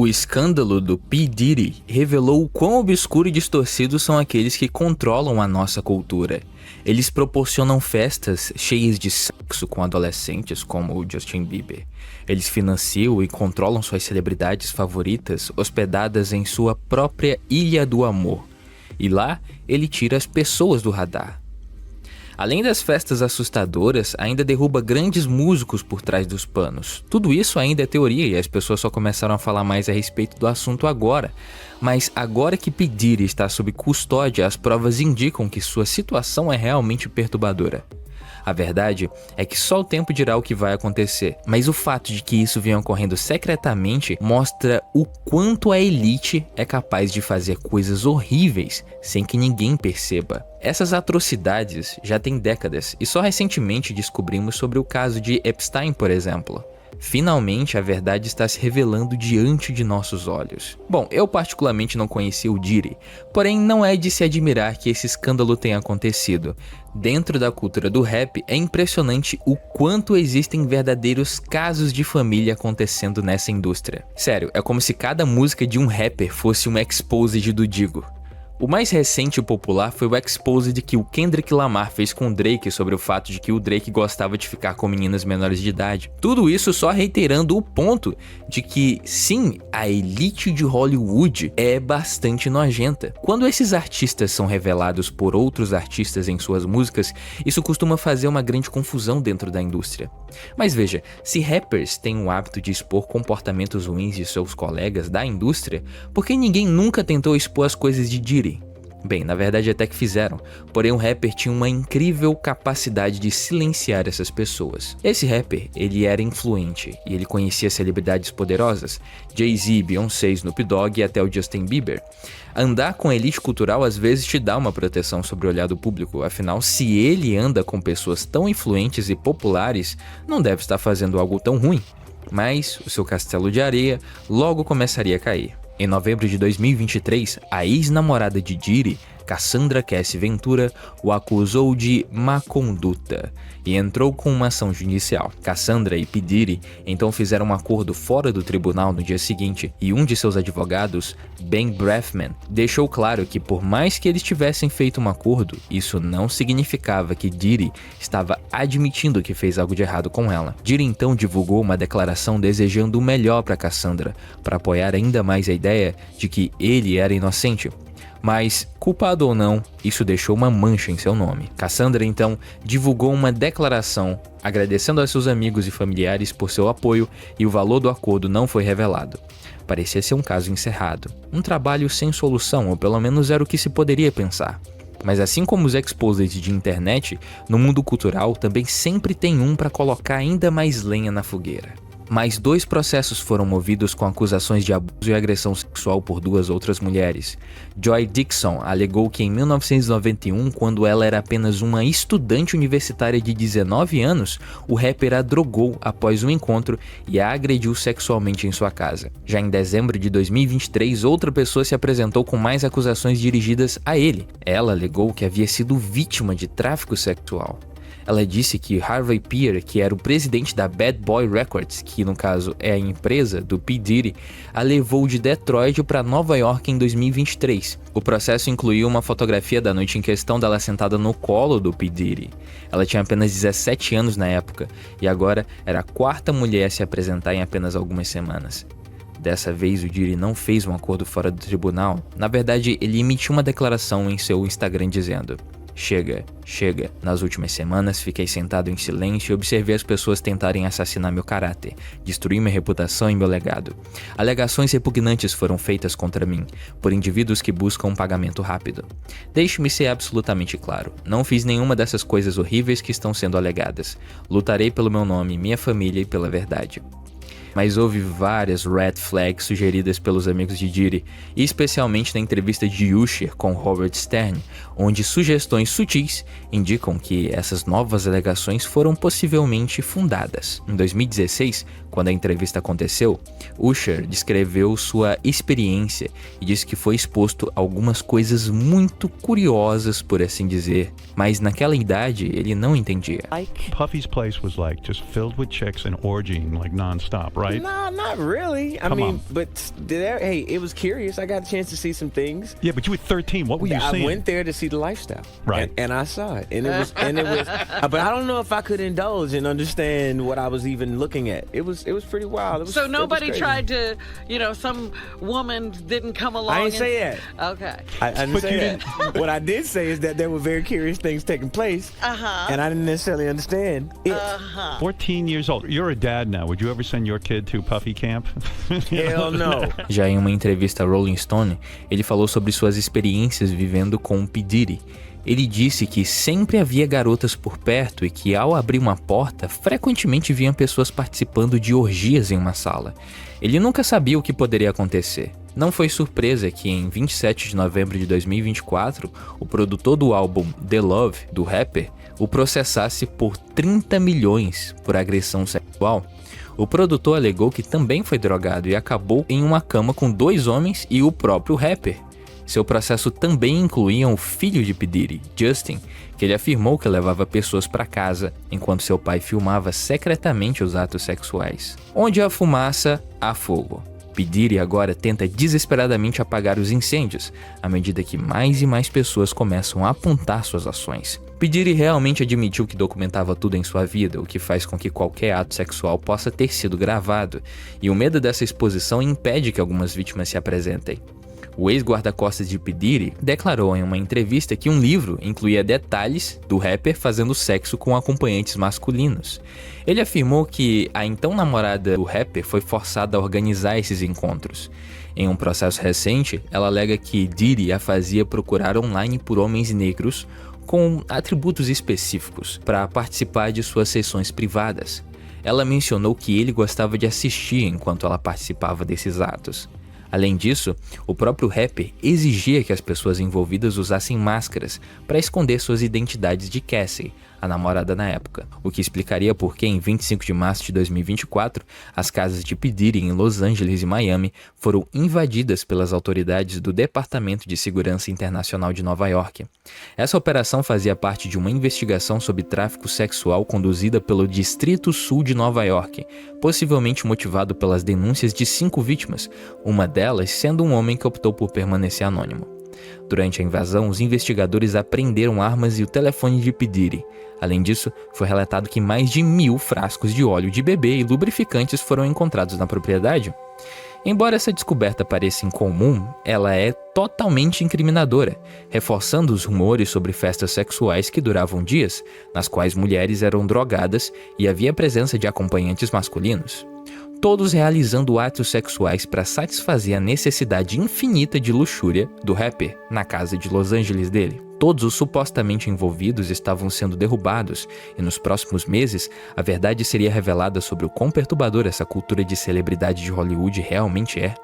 O escândalo do P. Diddy revelou o quão obscuro e distorcido são aqueles que controlam a nossa cultura. Eles proporcionam festas cheias de sexo com adolescentes como o Justin Bieber. Eles financiam e controlam suas celebridades favoritas hospedadas em sua própria Ilha do Amor. E lá, ele tira as pessoas do radar. Além das festas assustadoras, ainda derruba grandes músicos por trás dos panos. Tudo isso ainda é teoria e as pessoas só começaram a falar mais a respeito do assunto agora. Mas agora que P. Diddy está sob custódia, as provas indicam que sua situação é realmente perturbadora. A verdade é que só o tempo dirá o que vai acontecer, mas o fato de que isso venha ocorrendo secretamente mostra o quanto a elite é capaz de fazer coisas horríveis sem que ninguém perceba. Essas atrocidades já têm décadas e só recentemente descobrimos sobre o caso de Epstein, por exemplo. Finalmente a verdade está se revelando diante de nossos olhos. Bom, eu particularmente não conhecia o Diddy, porém não é de se admirar que esse escândalo tenha acontecido. Dentro da cultura do rap é impressionante o quanto existem verdadeiros casos de família acontecendo nessa indústria. Sério, é como se cada música de um rapper fosse um exposed do Digo. O mais recente e popular foi o exposed que o Kendrick Lamar fez com o Drake sobre o fato de que o Drake gostava de ficar com meninas menores de idade. Tudo isso só reiterando o ponto de que, sim, a elite de Hollywood é bastante nojenta. Quando esses artistas são revelados por outros artistas em suas músicas, isso costuma fazer uma grande confusão dentro da indústria. Mas veja, se rappers têm o hábito de expor comportamentos ruins de seus colegas da indústria, por que ninguém nunca tentou expor as coisas de Diddy? Bem, na verdade até que fizeram, porém o rapper tinha uma incrível capacidade de silenciar essas pessoas. Esse rapper, ele era influente e ele conhecia celebridades poderosas, Jay-Z, Beyoncé, Snoop Dogg e até o Justin Bieber. Andar com a elite cultural às vezes te dá uma proteção sobre o olhar do público, afinal se ele anda com pessoas tão influentes e populares, não deve estar fazendo algo tão ruim. Mas o seu castelo de areia logo começaria a cair. Em novembro de 2023, a ex-namorada de Diddy, Cassandra Cass Ventura, o acusou de má conduta e entrou com uma ação judicial. Cassandra e P. Diddy então fizeram um acordo fora do tribunal no dia seguinte e um de seus advogados, Ben Brafman, deixou claro que por mais que eles tivessem feito um acordo, isso não significava que Diddy estava admitindo que fez algo de errado com ela. Diddy então divulgou uma declaração desejando o melhor para Cassandra, para apoiar ainda mais a ideia de que ele era inocente. Mas, culpado ou não, isso deixou uma mancha em seu nome. Cassandra então divulgou uma declaração agradecendo aos seus amigos e familiares por seu apoio e o valor do acordo não foi revelado. Parecia ser um caso encerrado, um trabalho sem solução, ou pelo menos era o que se poderia pensar. Mas assim como os exposed de internet, no mundo cultural também sempre tem um para colocar ainda mais lenha na fogueira. Mais 2 processos foram movidos com acusações de abuso e agressão sexual por 2 outras mulheres. Joy Dixon alegou que em 1991, quando ela era apenas uma estudante universitária de 19 anos, o rapper a drogou após um encontro e a agrediu sexualmente em sua casa. Já em dezembro de 2023, outra pessoa se apresentou com mais acusações dirigidas a ele. Ela alegou que havia sido vítima de tráfico sexual. Ela disse que Harvey Peer, que era o presidente da Bad Boy Records, que no caso é a empresa do P. Diddy, a levou de Detroit para Nova York em 2023. O processo incluiu uma fotografia da noite em questão dela sentada no colo do P. Diddy. Ela tinha apenas 17 anos na época e agora era a 4ª mulher a se apresentar em apenas algumas semanas. Dessa vez o Diddy não fez um acordo fora do tribunal. Na verdade, ele emitiu uma declaração em seu Instagram dizendo: Chega, chega. Nas últimas semanas fiquei sentado em silêncio e observei as pessoas tentarem assassinar meu caráter, destruir minha reputação e meu legado. Alegações repugnantes foram feitas contra mim, por indivíduos que buscam um pagamento rápido. Deixe-me ser absolutamente claro, não fiz nenhuma dessas coisas horríveis que estão sendo alegadas. Lutarei pelo meu nome, minha família e pela verdade. Mas houve várias red flags sugeridas pelos amigos de Diddy, e especialmente na entrevista de Usher com Howard Stern, onde sugestões sutis indicam que essas novas alegações foram possivelmente fundadas. Em 2016, quando a entrevista aconteceu, Usher descreveu sua experiência e disse que foi exposto a algumas coisas muito curiosas, por assim dizer, mas naquela idade ele não entendia. Puffy's place was like just filled with chicks and orgying like non-stop, right? right? No, not really. I mean, but hey, it was curious. I got a chance to see some things. Yeah, but you were 13. What were you seeing? I went there to see the lifestyle, right? And I saw it, and it was, but I don't know if I could indulge and understand what I was even looking at. It was pretty wild. So nobody tried to, some woman didn't come along. I didn't say that. Okay. I didn't say that. What I did say is that there were very curious things taking place, and I didn't necessarily understand it. 14 years old. You're a dad now. Would you ever send your kid to Puffy Camp? Hell no. Já em uma entrevista a Rolling Stone, ele falou sobre suas experiências vivendo com P. Diddy. Ele disse que sempre havia garotas por perto e que, ao abrir uma porta, frequentemente viam pessoas participando de orgias em uma sala. Ele nunca sabia o que poderia acontecer. Não foi surpresa que, em 27 de novembro de 2024, o produtor do álbum The Love, do rapper, o processasse por 30 milhões por agressão sexual. O produtor alegou que também foi drogado e acabou em uma cama com 2 homens e o próprio rapper. Seu processo também incluía o filho de P. Diddy, Justin, que ele afirmou que levava pessoas para casa enquanto seu pai filmava secretamente os atos sexuais. Onde há fumaça, há fogo. P. Diddy agora tenta desesperadamente apagar os incêndios, à medida que mais e mais pessoas começam a apontar suas ações. P. Diddy realmente admitiu que documentava tudo em sua vida, o que faz com que qualquer ato sexual possa ter sido gravado, e o medo dessa exposição impede que algumas vítimas se apresentem. O ex-guarda-costas de P. Diddy declarou em uma entrevista que um livro incluía detalhes do rapper fazendo sexo com acompanhantes masculinos. Ele afirmou que a então namorada do rapper foi forçada a organizar esses encontros. Em um processo recente, ela alega que Diddy a fazia procurar online por homens negros com atributos específicos para participar de suas sessões privadas. Ela mencionou que ele gostava de assistir enquanto ela participava desses atos. Além disso, o próprio rapper exigia que as pessoas envolvidas usassem máscaras para esconder suas identidades de Cassie, a namorada na época, o que explicaria por que em 25 de março de 2024, as casas de P. Diddy em Los Angeles e Miami foram invadidas pelas autoridades do Departamento de Segurança Internacional de Nova York. Essa operação fazia parte de uma investigação sobre tráfico sexual conduzida pelo Distrito Sul de Nova York, possivelmente motivado pelas denúncias de 5 vítimas, uma delas sendo um homem que optou por permanecer anônimo. Durante a invasão, os investigadores apreenderam armas e o telefone de P. Diddy. Além disso, foi relatado que mais de 1.000 frascos de óleo de bebê e lubrificantes foram encontrados na propriedade. Embora essa descoberta pareça incomum, ela é totalmente incriminadora, reforçando os rumores sobre festas sexuais que duravam dias, nas quais mulheres eram drogadas e havia presença de acompanhantes masculinos. Todos realizando atos sexuais para satisfazer a necessidade infinita de luxúria do rapper na casa de Los Angeles dele. Todos os supostamente envolvidos estavam sendo derrubados, e nos próximos meses, a verdade seria revelada sobre o quão perturbador essa cultura de celebridade de Hollywood realmente é.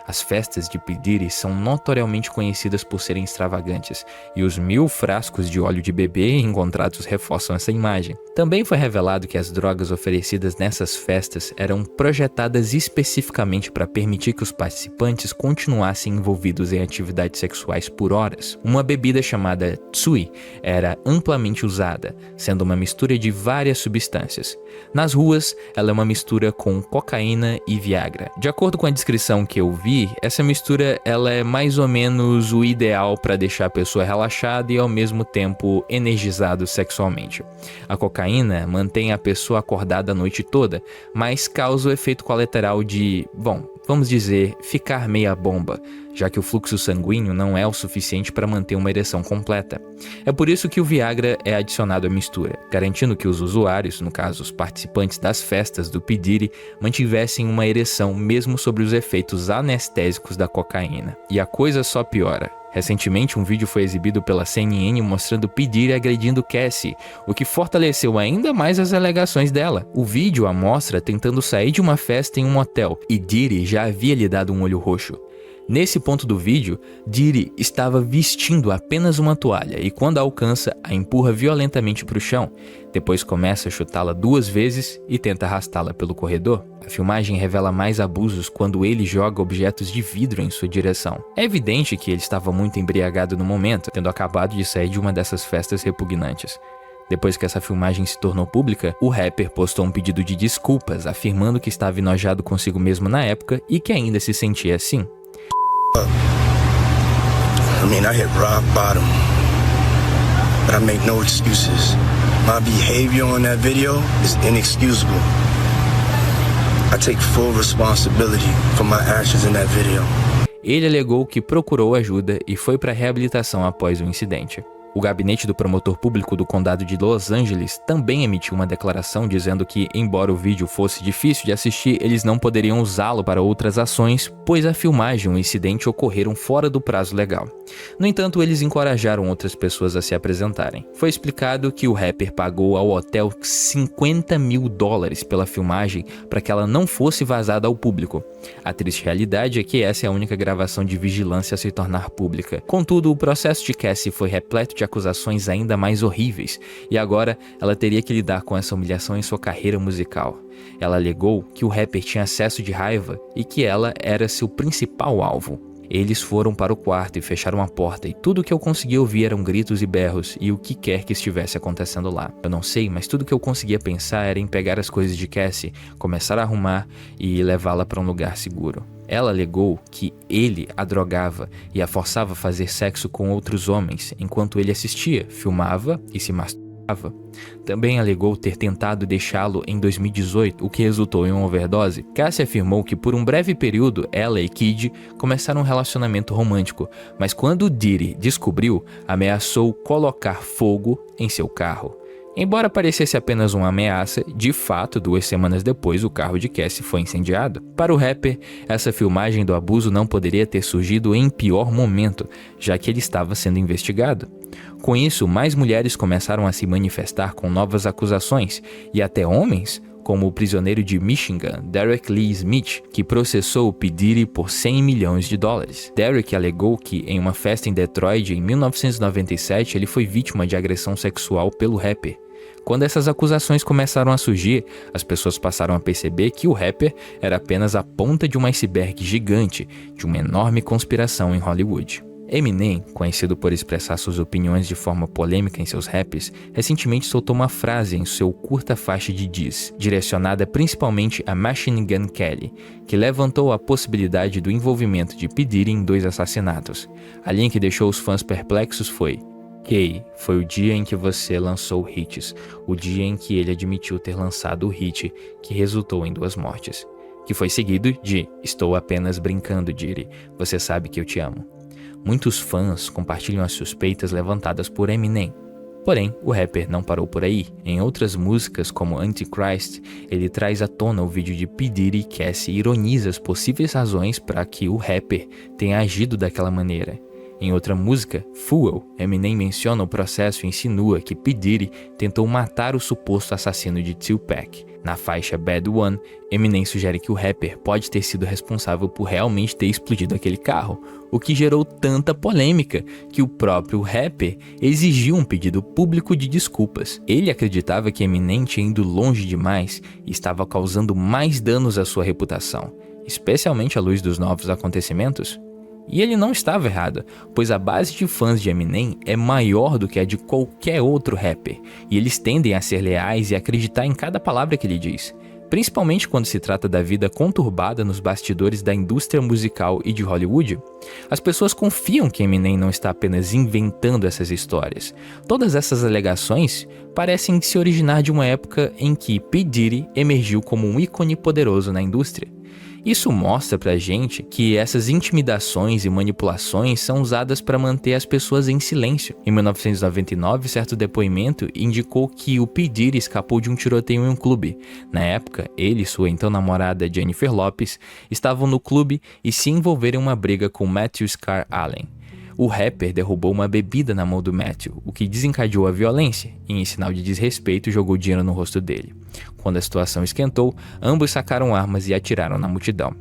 As festas de P. Diddy são notoriamente conhecidas por serem extravagantes, e os 1.000 frascos de óleo de bebê encontrados reforçam essa imagem. Também foi revelado que as drogas oferecidas nessas festas eram projetadas especificamente para permitir que os participantes continuassem envolvidos em atividades sexuais por horas. Uma bebida chamada Tsui era amplamente usada, sendo uma mistura de várias substâncias. Nas ruas, ela é uma mistura com cocaína e Viagra. De acordo com a descrição que eu vi, essa mistura ela é mais ou menos o ideal para deixar a pessoa relaxada e ao mesmo tempo energizado sexualmente. A cocaína mantém a pessoa acordada a noite toda, mas causa o efeito colateral de, vamos dizer, ficar meia bomba, já que o fluxo sanguíneo não é o suficiente para manter uma ereção completa. É por isso que o Viagra é adicionado à mistura, garantindo que os usuários, no caso os participantes das festas do P. Diddy, mantivessem uma ereção mesmo sobre os efeitos anestésicos da cocaína. E a coisa só piora. Recentemente, um vídeo foi exibido pela CNN mostrando P. Diddy agredindo Cassie, o que fortaleceu ainda mais as alegações dela. O vídeo a mostra tentando sair de uma festa em um motel, e Diddy já havia lhe dado um olho roxo. Nesse ponto do vídeo, Diddy estava vestindo apenas uma toalha e quando a alcança, a empurra violentamente para o chão. Depois começa a chutá-la 2 vezes e tenta arrastá-la pelo corredor. A filmagem revela mais abusos quando ele joga objetos de vidro em sua direção. É evidente que ele estava muito embriagado no momento, tendo acabado de sair de uma dessas festas repugnantes. Depois que essa filmagem se tornou pública, o rapper postou um pedido de desculpas, afirmando que estava enojado consigo mesmo na época e que ainda se sentia assim. I mean, I hit rock bottom, but I make no excuses. My behavior on that video is inexcusable. I take full responsibility for my actions in that video. Ele alegou que procurou ajuda e foi para reabilitação após o incidente. O gabinete do promotor público do condado de Los Angeles também emitiu uma declaração dizendo que, embora o vídeo fosse difícil de assistir, eles não poderiam usá-lo para outras ações, pois a filmagem e o incidente ocorreram fora do prazo legal. No entanto, eles encorajaram outras pessoas a se apresentarem. Foi explicado que o rapper pagou ao hotel $50 mil pela filmagem para que ela não fosse vazada ao público. A triste realidade é que essa é a única gravação de vigilância a se tornar pública. Contudo, o processo de Cassie foi repleto de acusações ainda mais horríveis, e agora ela teria que lidar com essa humilhação em sua carreira musical. Ela alegou que o rapper tinha acesso de raiva e que ela era seu principal alvo. Eles foram para o quarto e fecharam a porta, e tudo que eu conseguia ouvir eram gritos e berros e o que quer que estivesse acontecendo lá. Eu não sei, mas tudo que eu conseguia pensar era em pegar as coisas de Cassie, começar a arrumar e levá-la para um lugar seguro. Ela alegou que ele a drogava e a forçava a fazer sexo com outros homens, enquanto ele assistia, filmava e se masturbava. Também alegou ter tentado deixá-lo em 2018, o que resultou em uma overdose. Cassie afirmou que por um breve período ela e Kid começaram um relacionamento romântico, mas quando Diddy descobriu, ameaçou colocar fogo em seu carro. Embora parecesse apenas uma ameaça, de fato, 2 semanas depois o carro de Cassie foi incendiado. Para o rapper, essa filmagem do abuso não poderia ter surgido em pior momento, já que ele estava sendo investigado. Com isso, mais mulheres começaram a se manifestar com novas acusações, e até homens, como o prisioneiro de Michigan, Derek Lee Smith, que processou o P. Diddy por $100 milhões. Derek alegou que, em uma festa em Detroit em 1997, ele foi vítima de agressão sexual pelo rapper. Quando essas acusações começaram a surgir, as pessoas passaram a perceber que o rapper era apenas a ponta de um iceberg gigante de uma enorme conspiração em Hollywood. Eminem, conhecido por expressar suas opiniões de forma polêmica em seus raps, recentemente soltou uma frase em seu curta faixa de diss, direcionada principalmente a Machine Gun Kelly, que levantou a possibilidade do envolvimento de P. Diddy em 2 assassinatos. A linha que deixou os fãs perplexos foi: Kay, foi o dia em que você lançou hits, o dia em que ele admitiu ter lançado o hit que resultou em 2 mortes. Que foi seguido de: estou apenas brincando, Diddy, você sabe que eu te amo. Muitos fãs compartilham as suspeitas levantadas por Eminem. Porém, o rapper não parou por aí. Em outras músicas, como Antichrist, ele traz à tona o vídeo de P. Diddy e Cassie ironiza as possíveis razões para que o rapper tenha agido daquela maneira. Em outra música, Fuel, Eminem menciona o processo e insinua que P. Diddy tentou matar o suposto assassino de Tupac. Na faixa Bad One, Eminem sugere que o rapper pode ter sido responsável por realmente ter explodido aquele carro, o que gerou tanta polêmica que o próprio rapper exigiu um pedido público de desculpas. Ele acreditava que Eminem tinha ido longe demais e estava causando mais danos à sua reputação, especialmente à luz dos novos acontecimentos. E ele não estava errado, pois a base de fãs de Eminem é maior do que a de qualquer outro rapper, e eles tendem a ser leais e acreditar em cada palavra que ele diz, principalmente quando se trata da vida conturbada nos bastidores da indústria musical e de Hollywood. As pessoas confiam que Eminem não está apenas inventando essas histórias. Todas essas alegações parecem se originar de uma época em que P. Diddy emergiu como um ícone poderoso na indústria. Isso mostra pra gente que essas intimidações e manipulações são usadas para manter as pessoas em silêncio. Em 1999, certo depoimento indicou que o P. Diddy escapou de um tiroteio em um clube. Na época, ele e sua então namorada Jennifer Lopez estavam no clube e se envolveram em uma briga com Matthew Scar Allen. O rapper derrubou uma bebida na mão do Matthew, o que desencadeou a violência, e em sinal de desrespeito jogou dinheiro no rosto dele. Quando a situação esquentou, ambos sacaram armas e atiraram na multidão.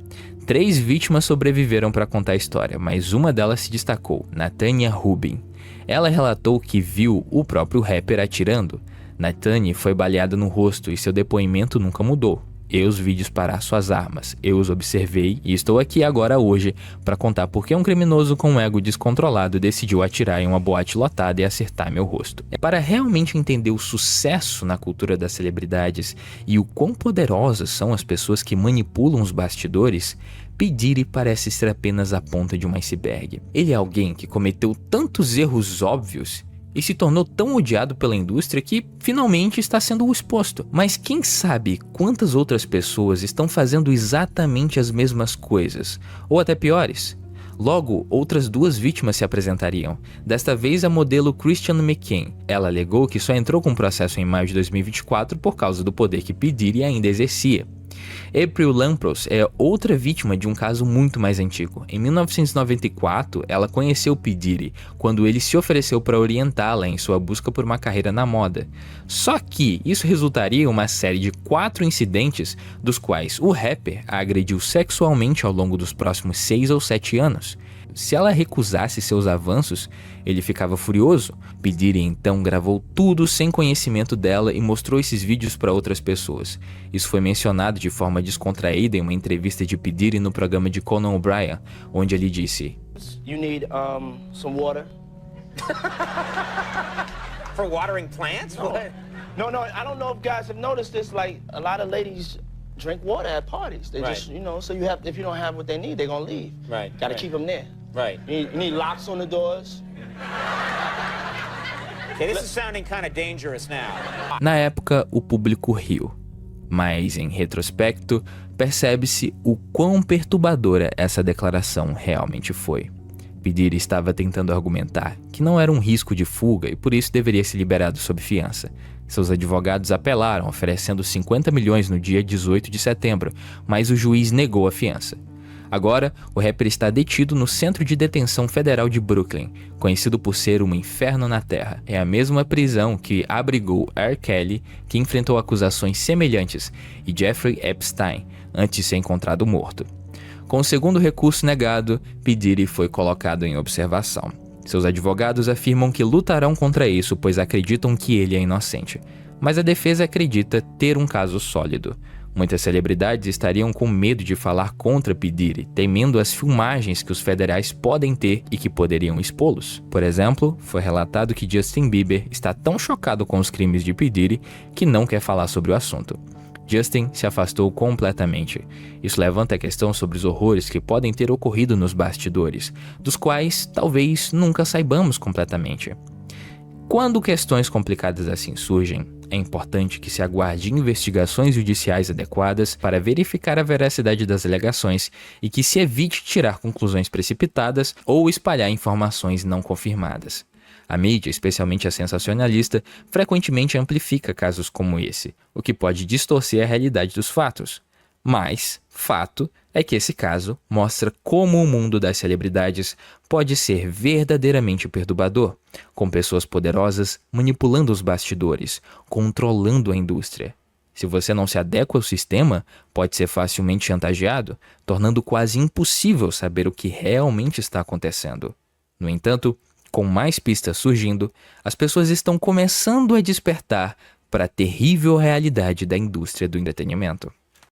3 vítimas sobreviveram para contar a história, mas uma delas se destacou, Nathania Rubin. Ela relatou que viu o próprio rapper atirando. Nathania foi baleada no rosto e seu depoimento nunca mudou. eu os vi disparar suas armas, eu os observei e estou aqui agora hoje para contar por que um criminoso com um ego descontrolado decidiu atirar em uma boate lotada e acertar meu rosto. É para realmente entender o sucesso na cultura das celebridades e o quão poderosas são as pessoas que manipulam os bastidores, P. Diddy parece ser apenas a ponta de um iceberg. Ele é alguém que cometeu tantos erros óbvios e se tornou tão odiado pela indústria que finalmente está sendo exposto. Mas quem sabe quantas outras pessoas estão fazendo exatamente as mesmas coisas, ou até piores? Logo, outras 2 vítimas se apresentariam, desta vez a modelo Christian McCain. Ela alegou que só entrou com o processo em maio de 2024 por causa do poder que P. Diddy ainda exercia. April Lampros é outra vítima de um caso muito mais antigo. Em 1994, ela conheceu P. Diddy quando ele se ofereceu para orientá-la em sua busca por uma carreira na moda. Só que isso resultaria em uma série de 4 incidentes, dos quais o rapper a agrediu sexualmente ao longo dos próximos 6 ou 7 anos. Se ela recusasse seus avanços, ele ficava furioso. P. Diddy então gravou tudo sem conhecimento dela e mostrou esses vídeos para outras pessoas. Isso foi mencionado de forma descontraída em uma entrevista de P. Diddy no programa de Conan O'Brien, onde ele disse: You need some water. For watering plants? No, I don't know if guys have noticed this. Like a lot of ladies drink water at parties. They Right. just, so you have, if you don't have what they need, they're gonna leave. Right, Gotta right. keep them there. Right. You need locks on the doors. Okay, this is sounding kind of dangerous now. Na época, o público riu. Mas, em retrospecto, percebe-se o quão perturbadora essa declaração realmente foi. P. Diddy estava tentando argumentar que não era um risco de fuga e por isso deveria ser liberado sob fiança. Seus advogados apelaram, oferecendo 50 milhões no dia 18 de setembro, mas o juiz negou a fiança. Agora, o rapper está detido no Centro de Detenção Federal de Brooklyn, conhecido por ser um inferno na Terra. É a mesma prisão que abrigou R. Kelly, que enfrentou acusações semelhantes, e Jeffrey Epstein, antes de ser encontrado morto. Com o segundo recurso negado, P. Diddy foi colocado em observação. Seus advogados afirmam que lutarão contra isso, pois acreditam que ele é inocente. Mas a defesa acredita ter um caso sólido. Muitas celebridades estariam com medo de falar contra P. Diddy, temendo as filmagens que os federais podem ter e que poderiam expô-los. Por exemplo, foi relatado que Justin Bieber está tão chocado com os crimes de P. Diddy que não quer falar sobre o assunto. Justin se afastou completamente. Isso levanta a questão sobre os horrores que podem ter ocorrido nos bastidores, dos quais talvez nunca saibamos completamente. Quando questões complicadas assim surgem, é importante que se aguarde investigações judiciais adequadas para verificar a veracidade das alegações e que se evite tirar conclusões precipitadas ou espalhar informações não confirmadas. A mídia, especialmente a sensacionalista, frequentemente amplifica casos como esse, o que pode distorcer a realidade dos fatos. Mas, fato é que esse caso mostra como o mundo das celebridades pode ser verdadeiramente perturbador, com pessoas poderosas manipulando os bastidores, controlando a indústria. Se você não se adequa ao sistema, pode ser facilmente chantageado, tornando quase impossível saber o que realmente está acontecendo. No entanto, com mais pistas surgindo, as pessoas estão começando a despertar para a terrível realidade da indústria do entretenimento.